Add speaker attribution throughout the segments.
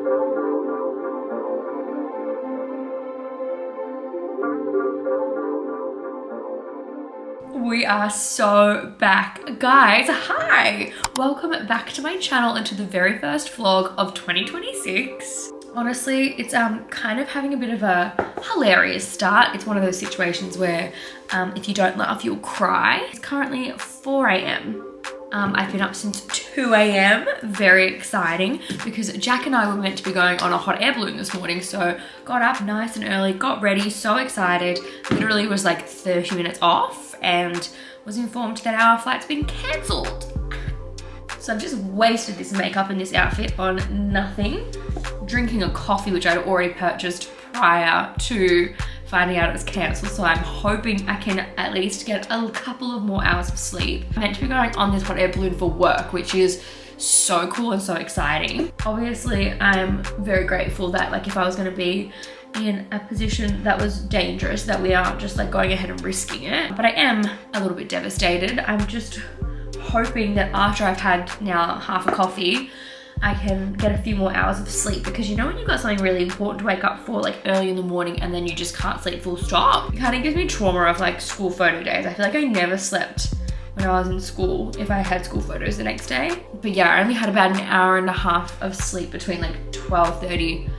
Speaker 1: We are so back. Guys, hi! Welcome back to my channel and to the very first vlog of 2026. Honestly, it's kind of having a bit of a hilarious start. It's one of those situations where if you don't laugh, you'll cry. It's currently 4 AM. I've been up since 2 AM, very exciting, because Jack and I were meant to be going on a hot air balloon this morning, so got up nice and early, got ready, so excited, literally was like 30 minutes off and was informed that our flight's been cancelled. So I've just wasted this makeup and this outfit on nothing, drinking a coffee which I'd already purchased prior to finding out it was cancelled, so I'm hoping I can at least get a couple of more hours of sleep. I'm meant to be going on this hot air balloon for work, which is so cool and so exciting. Obviously, I'm very grateful that like if I was going to be in a position that was dangerous, that we aren't just like going ahead and risking it. But I am a little bit devastated. I'm just hoping that after I've had now half a coffee, I can get a few more hours of sleep, because you know when you've got something really important to wake up for like early in the morning and then you just can't sleep full stop? It kind of gives me trauma of like school photo days. I feel like I never slept when I was in school if I had school photos the next day. But yeah, I only had about an hour and a half of sleep between like 12:30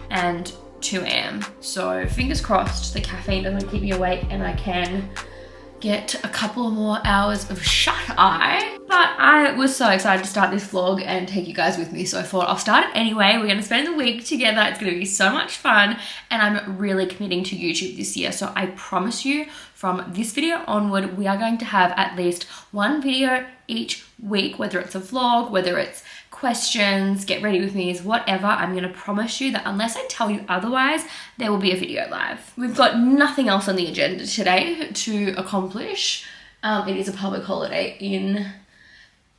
Speaker 1: and 2 AM. So fingers crossed the caffeine doesn't keep me awake and I can get a couple more hours of shut eye. But I was so excited to start this vlog and take you guys with me, so I thought I'll start it anyway. We're gonna spend the week together. It's gonna be so much fun, and I'm really committing to YouTube this year. So I promise you from this video onward, we are going to have at least one video each week, whether it's a vlog, whether it's questions, get ready with me's, whatever. I'm gonna promise you that unless I tell you otherwise, there will be a video live. We've got nothing else on the agenda today to accomplish. It is a public holiday in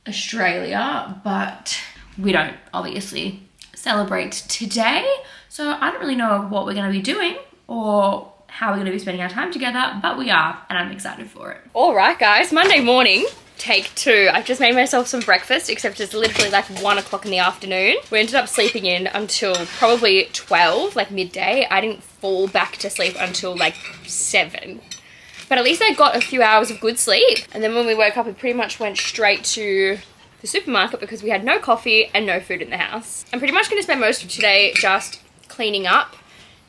Speaker 1: Australia, but we don't obviously celebrate today. So I don't really know what we're gonna be doing or how we're gonna be spending our time together, but we are, and I'm excited for it. All right, guys, Monday morning. Take two. I've just made myself some breakfast, except it's literally like 1 o'clock in the afternoon. We ended up sleeping in until probably 12, like midday. I didn't fall back to sleep until like 7. But at least I got a few hours of good sleep. And then when we woke up, we pretty much went straight to the supermarket because we had no coffee and no food in the house. I'm pretty much gonna spend most of today just cleaning up.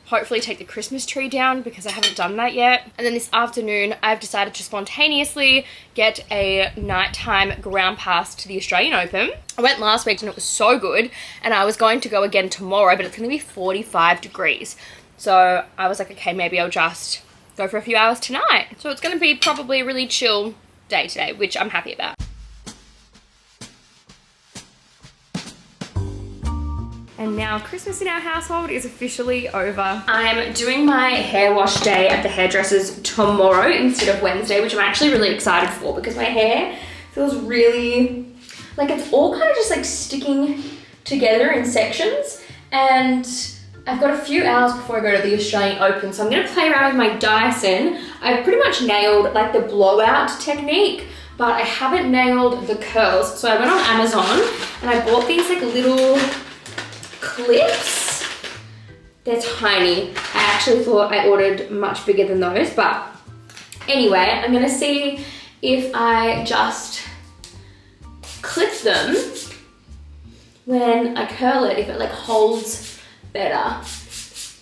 Speaker 1: Hopefully take the Christmas tree down because I haven't done that yet. And then this afternoon, I've decided to spontaneously get a nighttime ground pass to the Australian Open. I went last week and it was so good, and I was going to go again tomorrow, but it's gonna be 45 degrees. So I was like, okay, maybe I'll just go for a few hours tonight. So it's gonna be probably a really chill day today, which I'm happy about. And now Christmas in our household is officially over. I'm doing my hair wash day at the hairdresser's tomorrow instead of Wednesday, which I'm actually really excited for because my hair feels really, like it's all kind of just like sticking together in sections. And I've got a few hours before I go to the Australian Open, so I'm gonna play around with my Dyson. I've pretty much nailed like the blowout technique, but I haven't nailed the curls. So I went on Amazon and I bought these like little clips. They're tiny. I actually thought I ordered much bigger than those, but anyway, I'm gonna see if I just clip them when I curl it, if it like holds better.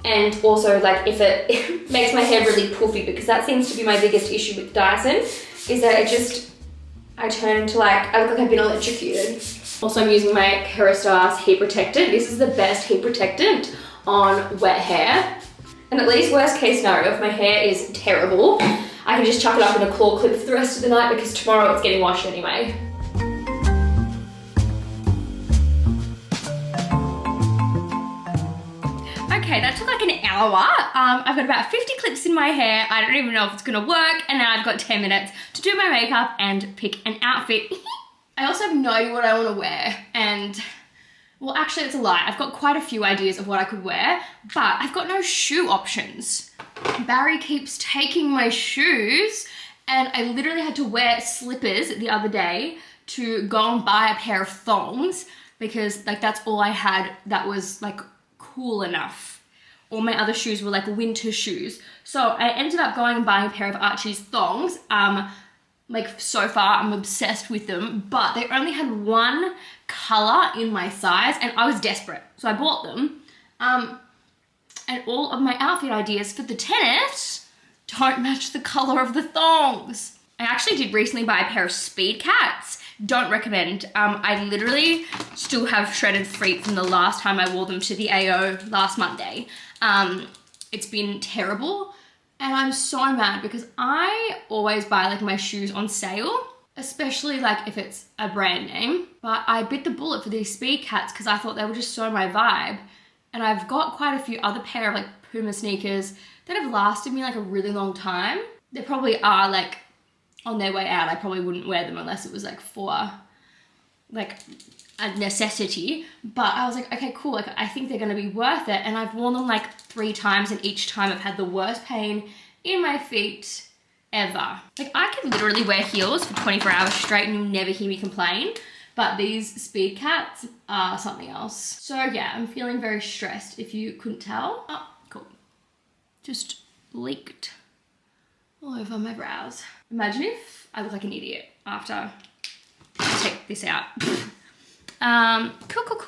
Speaker 1: And also like if it makes my hair really poofy, because that seems to be my biggest issue with Dyson, is that I turn into like, I look like I've been electrocuted. Also, I'm using my Kerastase heat protectant. This is the best heat protectant on wet hair. And at least worst case scenario, if my hair is terrible, I can just chuck it up in a claw clip for the rest of the night because tomorrow it's getting washed anyway. Okay, that took like an hour. I've got about 50 clips in my hair. I don't even know if it's gonna work. And now I've got 10 minutes to do my makeup and pick an outfit. I also have no idea what I want to wear, and well, actually it's a lie. I've got quite a few ideas of what I could wear, but I've got no shoe options. Barry keeps taking my shoes, and I literally had to wear slippers the other day to go and buy a pair of thongs because like that's all I had that was like
Speaker 2: cool enough. All my other shoes were like winter shoes. So I ended up going and buying a pair of Archie's thongs. Like so far I'm obsessed with them, but they only had one color in my size and I was desperate. So I bought them. And all of my outfit ideas for the tennis don't match the color of the thongs. I actually did recently buy a pair of Speed Cats. Don't recommend. I literally still have shredded feet from the last time I wore them to the AO last Monday. It's been terrible and I'm so mad because I always buy like my shoes on sale, especially like if it's a brand name, but I bit the bullet for these Speed Cats because I thought they were just so my vibe. And I've got quite a few other pair of like Puma sneakers that have lasted me like a really long time. They probably are like on their way out. I probably wouldn't wear them unless it was like for like a necessity. But I was like, okay, cool. Like I think they're gonna be worth it. And I've worn them like 3 times and each time I've had the worst pain in my feet ever. Like I could literally wear heels for 24 hours straight and you'll never hear me complain. But these Speed Cats are something else. So yeah, I'm feeling very stressed if you couldn't tell. Oh, cool. Just leaked all over my brows. Imagine if I look like an idiot after I take this out.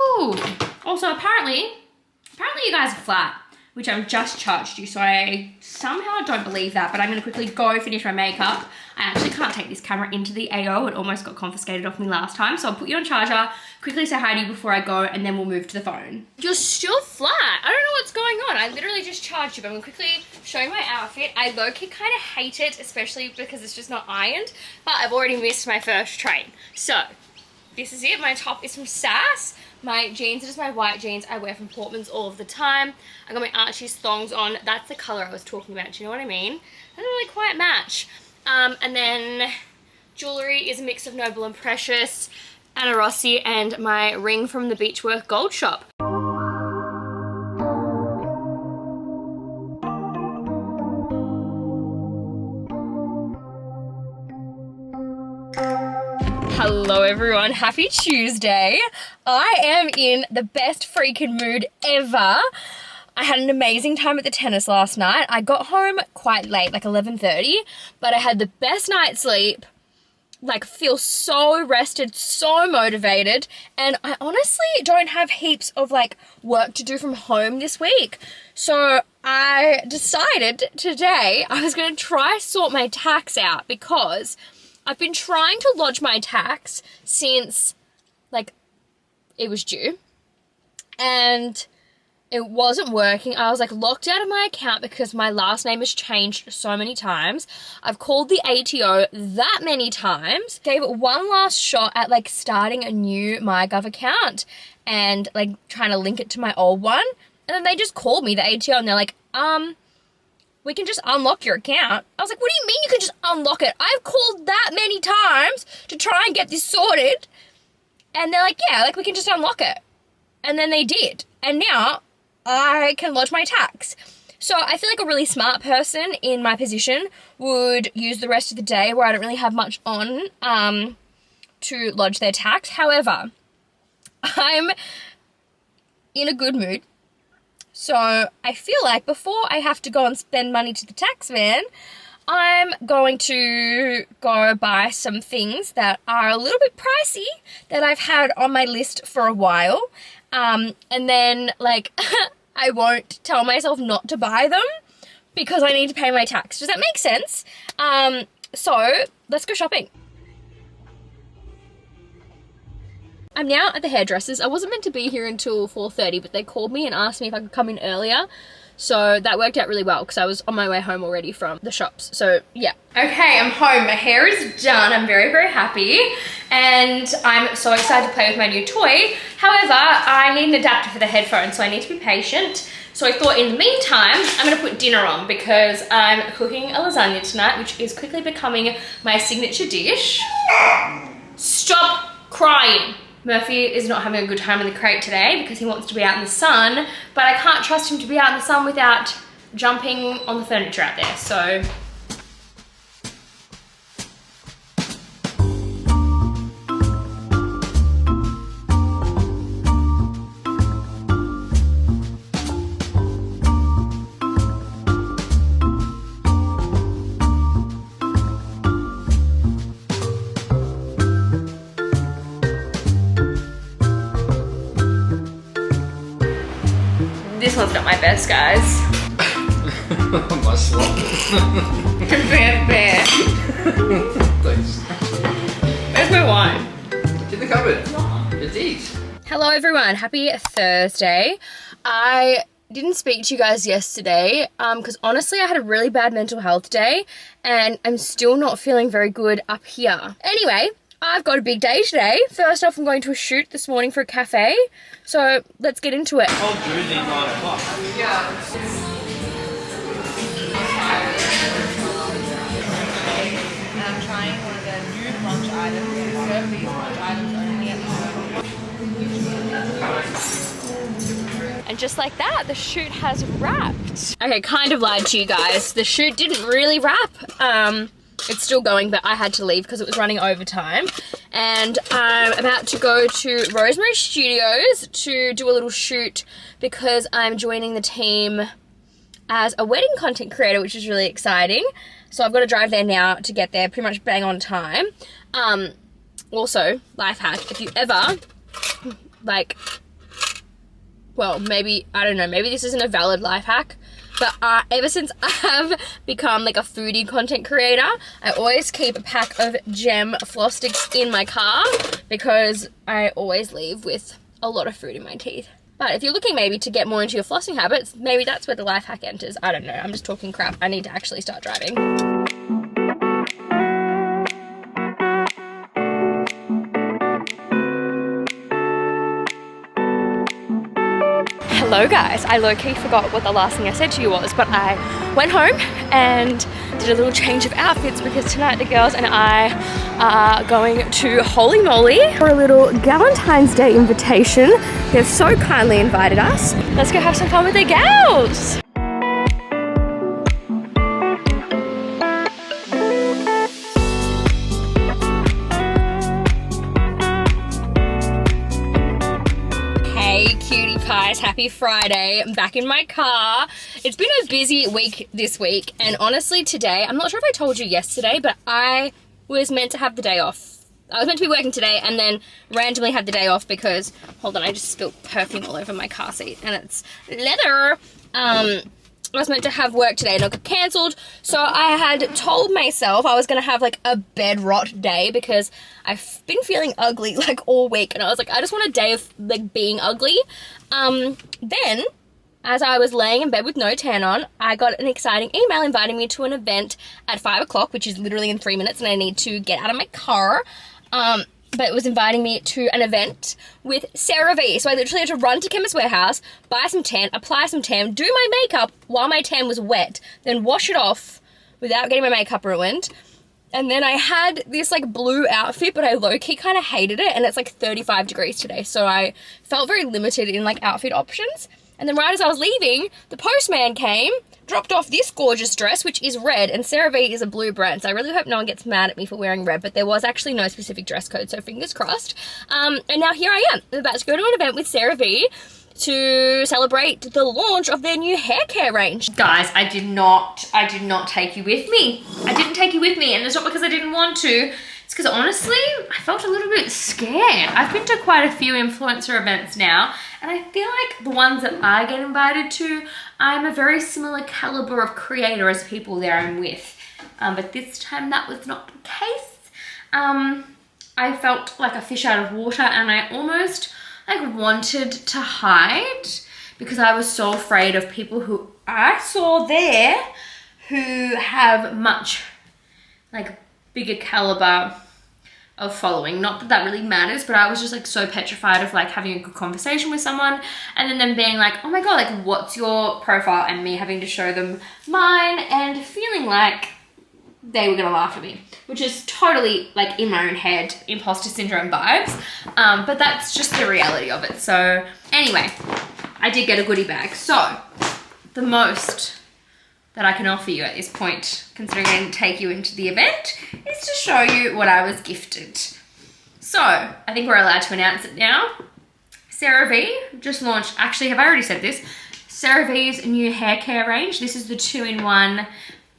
Speaker 2: Cool. Also, apparently you guys are flat, which I've just charged you, so I somehow don't believe that, but I'm gonna quickly go finish my makeup. I actually can't take this camera into the AO. It almost got confiscated off me last time, so I'll put you on charger, quickly say hi to you before I go, and then we'll move to the phone. You're still flat. I don't know what's going on. I literally just charged you, but I'm gonna quickly show you my outfit. I low-key kind of hate it, especially because it's just not ironed, but I've already missed my first train. So, this is it. My top is from SAS. My jeans are just my white jeans I wear from Portman's all of the time. I got my Archie's thongs on. That's the color I was talking about. Do you know what I mean? They don't really quite match. And then jewelry is a mix of Noble and Precious, Anna Rossi, and my ring from the Beechworth Gold Shop. Hello everyone, happy Tuesday. I am in the best freaking mood ever. I had an amazing time at the tennis last night. I got home quite late, like 11:30, but I had the best night's sleep, like feel so rested, so motivated, and I honestly don't have heaps of like work to do from home this week. So I decided today I was gonna try sort my tax out because I've been trying to lodge my tax since like it was due and it wasn't working. I was like locked out of my account because my last name has changed so many times. I've called the ATO that many times, gave it one last shot at like starting a new MyGov account and like trying to link it to my old one. And then they just called me, the ATO, and they're like, we can just unlock your account. I was like, what do you mean you can just unlock it? I've called that many times to try and get this sorted. And they're like, yeah, like we can just unlock it. And then they did. And now I can lodge my tax. So I feel like a really smart person in my position would use the rest of the day where I don't really have much on to lodge their tax. However, I'm in a good mood. So I feel like before I have to go and spend money to the tax man, I'm going to go buy some things that are a little bit pricey that I've had on my list for a while. And then like I won't tell myself not to buy them because I need to pay my tax. Does that make sense? So let's go shopping. I'm now at the hairdressers. I wasn't meant to be here until 4:30, but they called me and asked me if I could come in earlier. So that worked out really well because I was on my way home already from the shops. So yeah. Okay, I'm home. My hair is done. I'm very, very happy. And I'm so excited to play with my new toy. However, I need an adapter for the headphones, so I need to be patient. So I thought in the meantime, I'm gonna put dinner on because I'm cooking a lasagna tonight, which is quickly becoming my signature dish. Stop crying. Murphy is not having a good time in the crate today because he wants to be out in the sun, but I can't trust him to be out in the sun without jumping on the furniture out there, so.
Speaker 1: This one's not my best, guys.
Speaker 3: My slot.
Speaker 1: Bear.
Speaker 3: Thanks.
Speaker 1: Where's my wine?
Speaker 3: It's in the cupboard. It is.
Speaker 2: Hello everyone, happy Thursday. I didn't speak to you guys yesterday because honestly I had a really bad mental health day and I'm still not feeling very good up here. Anyway, I've got a big day today. First off, I'm going to a shoot this morning for a cafe, so let's get into it.
Speaker 3: I'll do the 9 o'clock.
Speaker 1: Yeah. I'm trying one of the new lunch items. Serve these lunch items only at home.
Speaker 2: And just like that, the shoot has wrapped. Okay, kind of lied to you guys. The shoot didn't really wrap. It's still going, but I had to leave because it was running overtime. And I'm about to go to Rosemary Studios to do a little shoot because I'm joining the team as a wedding content creator, which is really exciting. So I've got to drive there now to get there pretty much bang on time. Also, life hack, if you ever, like, well, maybe, I don't know, maybe this isn't a valid life hack, but ever since I have become like a foodie content creator, I always keep a pack of gem floss sticks in my car because I always leave with a lot of food in my teeth. But if you're looking maybe to get more into your flossing habits, maybe that's where the life hack enters. I don't know, I'm just talking crap. I need to actually start driving. Hello guys, I low-key forgot what the last thing I said to you was, but I went home and did a little change of outfits because tonight the girls and I are going to Holy Moly for a little Valentine's Day invitation. They've so kindly invited us. Let's go have some fun with the gals. Cutie pies, happy Friday. I'm back in my car. It's been a busy week this week, and honestly today, I'm not sure if I told you yesterday, but I was meant to have the day off. I was meant to be working today and then randomly had the day off because, hold on, I just spilled perfume all over my car seat and it's leather. I was meant to have work today and it got cancelled, so I had told myself I was going to have like a bed rot day because I've been feeling ugly like all week, and I was like, I just want a day of like being ugly. Then, as I was laying in bed with no tan on, I got an exciting email inviting me to an event at 5 o'clock, which is literally in 3 minutes and I need to get out of my car. But it was inviting me to an event with Cerave. So I literally had to run to Chemist Warehouse, buy some tan, apply some tan, do my makeup while my tan was wet, then wash it off without getting my makeup ruined. And then I had this like blue outfit, but I low-key kind of hated it, and it's like 35 degrees today. So I felt very limited in like outfit options. And then right as I was leaving, the postman came, dropped off this gorgeous dress, which is red, and Cerave is a blue brand, so I really hope no one gets mad at me for wearing red, but there was actually no specific dress code, so fingers crossed. And now here I am, I'm about to go to an event with Cerave to celebrate the launch of their new hair care range.
Speaker 1: Guys, I did not take you with me. I didn't take you with me, and it's not because I didn't want to. It's because honestly, I felt a little bit scared. I've been to quite a few influencer events now, and I feel like the ones that I get invited to, I'm a very similar caliber of creator as people that I'm with. But this time that was not the case. I felt like a fish out of water, and I almost like wanted to hide because I was so afraid of people who I saw there who have much like bigger caliber of following. Not that that really matters, but I was just like so petrified of like having a good conversation with someone and then them being like, oh my god, like what's your profile, and me having to show them mine and feeling like they were gonna laugh at me, which is totally like in my own head, imposter syndrome vibes, but that's just the reality of it. So anyway, I did get a goodie bag. So the most that I can offer you at this point, considering I didn't take you into the event, is to show you what I was gifted. So I think we're allowed to announce it now. Cerave just launched, actually, have I already said this? Cerave's new hair care range. This is the 2-in-1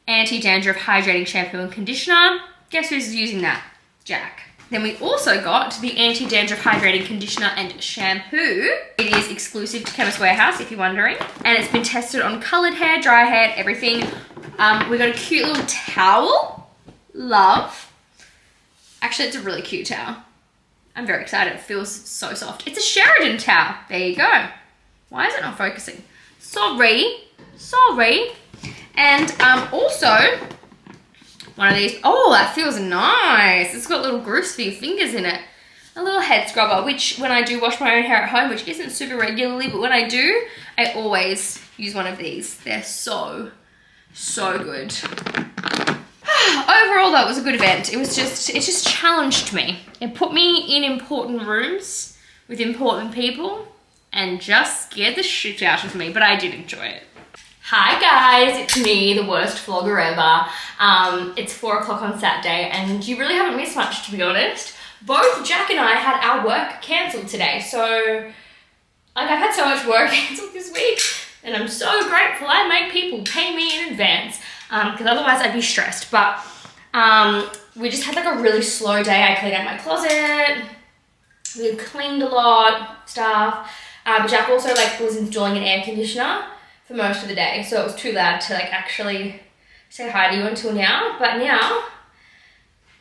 Speaker 1: anti-dandruff hydrating shampoo and conditioner. Guess who's using that? Jack. Then we also got the Anti-Dandruff Hydrating Conditioner and Shampoo. It is exclusive to Chemist Warehouse, if you're wondering. And it's been tested on coloured hair, dry hair, everything. We got a cute little towel. Love. Actually, it's a really cute towel. I'm very excited. It feels so soft. It's a Sheridan towel. There you go. Why is it not focusing? Sorry. And also, one of these. Oh, that feels nice. It's got little grooves for your fingers in it. A little head scrubber, which when I do wash my own hair at home, which isn't super regularly, but when I do, I always use one of these. They're so good. Overall, that was a good event. It just challenged me. It put me in important rooms with important people and just scared the shit out of me, but I did enjoy it. Hi guys, it's me, the worst vlogger ever. It's 4 o'clock on Saturday and you really haven't missed much, to be honest. Both Jack and I had our work cancelled today, so like I've had so much work cancelled this week and I'm so grateful I make people pay me in advance because otherwise I'd be stressed. But we just had like a really slow day. I cleaned out my closet, we cleaned a lot, stuff. Jack also like was installing an air conditioner for most of the day, so it was too loud to like actually say hi to you until now, but now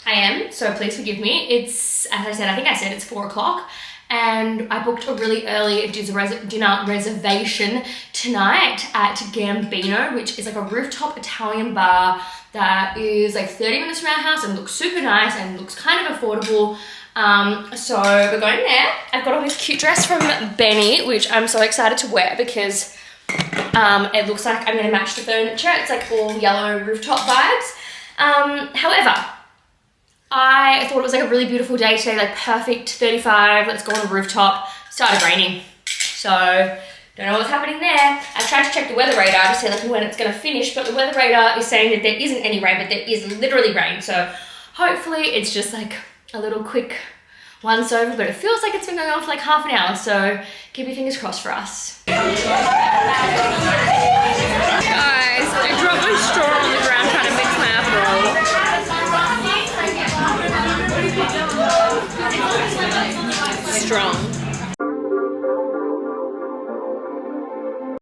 Speaker 1: I am, so please forgive me. It's, as I said, I think I said it's 4 o'clock and I booked a really early dinner reservation tonight at Gambino, which is like a rooftop Italian bar that is like 30 minutes from our house and looks super nice and looks kind of affordable. So we're going there. I've got on this cute dress from Benny, which I'm so excited to wear because it looks like I'm going to match the furniture. It's like all yellow rooftop vibes. However, I thought it was like a really beautiful day today, like perfect 35, let's go on a rooftop. Started raining, so don't know what's happening there. I tried to check the weather radar to see like when it's going to finish, but the weather radar is saying that there isn't any rain, but there is literally rain. So hopefully it's just like a little quick once over, but it feels like it's been going on for like half an hour, so keep your fingers crossed for us. Guys, I dropped my straw